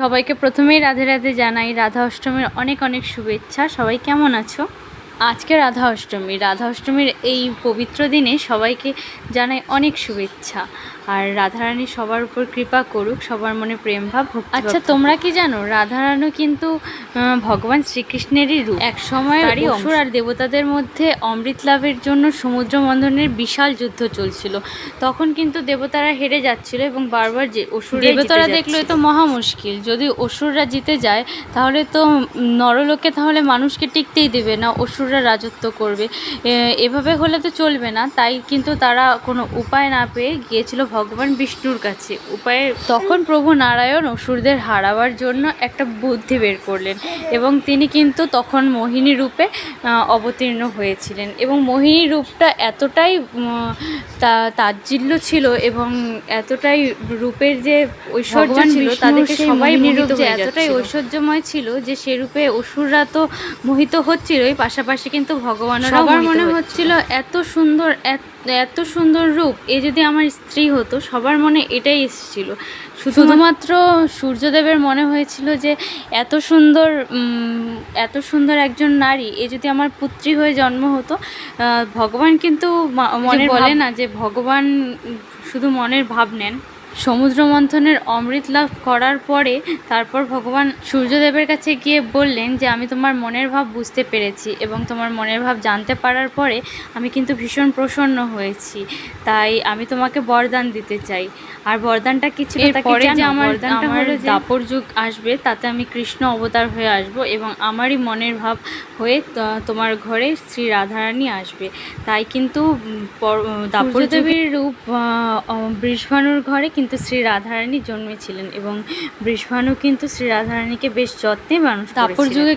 সবাইকে প্রথমেই রাধে রাধে জানাই। রাধা অষ্টমীর অনেক অনেক শুভেচ্ছা। সবাই কেমন আছো? আজকে রাধা অষ্টমী। রাধা অষ্টমীর এই পবিত্র দিনে সবাইকে জানাই অনেক শুভেচ্ছা। আর রাধারানী সবার উপর কৃপা করুক, সবার মনে প্রেম ভাব ভক্তি। আচ্ছা, তোমরা কি জানো রাধারানী কিন্তু ভগবান শ্রীকৃষ্ণেরই রূপ। এক সময় অসুর আর দেবতাদের মধ্যে অমৃত লাভের জন্য সমুদ্র মন্থনের বিশাল যুদ্ধ চলছিল। তখন কিন্তু দেবতারা হেরে যাচ্ছিল এবং বারবার যে অসুর দেবতারা দেখলো এ তো মহা মুশকিল, যদি অসুররা জিতে যায় তাহলে তো নরলোকে তাহলে মানুষকে টিকতেই দেবে না, অসুররা রাজত্ব করবে। এভাবে হলে তো চলবে না। তাই কিন্তু তারা কোনো উপায় না পেয়ে গিয়েছিল ভগবান বিষ্ণুর কাছে। তখন প্রভু নারায়ণ অসুরদের হারাবার জন্য একটা বুদ্ধি বের করলেন এবং তিনি কিন্তু তখন মোহিনী রূপে অবতীর্ণ হয়েছিলেন। এবং মোহিনী রূপটা এতটাই তাজ্জিল্য ছিল এবং এতটাই রূপের যে ঐশ্বর্য ছিল, তাদেরকে সবাই মোহিত হয়ে এতটাই ঐশ্বর্যময় ছিল যে সে রূপে অসুররা তো মোহিত হচ্ছিলই, পাশাপাশি কিন্তু ভগবানেরও সবার মনে হচ্ছিল এত সুন্দর রূপ, এ যদি আমার স্ত্রী হতো। সবার মনে এটাই এসেছিল। শুধুমাত্র সূর্যদেবের মনে হয়েছিল যে এত সুন্দর একজন নারী, এ যদি আমার পুত্রী হয়ে জন্ম হতো। ভগবান কিন্তু মনে বলে না যে ভগবান শুধু মনের ভাব নেন। সমুদ্র মন্থনের অমৃত লাভ করার পরে তারপর ভগবান সূর্যদেবের কাছে গিয়ে বললেন যে আমি তোমার মনের ভাব বুঝতে পেরেছি এবং তোমার মনের ভাব জানতে পারার পরে আমি কিন্তু ভীষণ প্রসন্ন হয়েছি। তাই আমি তোমাকে বরদান দিতে চাই। আর বরদানটা কি ছিল? পরে যে আমার দাপর যুগ আসবে, তাতে আমি কৃষ্ণ অবতার হয়ে আসব এবং আমারই মনের ভাব হয়ে তোমার ঘরে শ্রী রাধারানী আসবে। তাই কিন্তু দাপর দেবীর রূপ বৃষভানুর ঘরে কিন্তু শ্রী রাধারানী জন্মেছিলেন এবং বৃষভানু কিন্তু শ্রী রাধারানীকে বেশ যত্নে মানুষ করেছিলেন। দাপর যুগে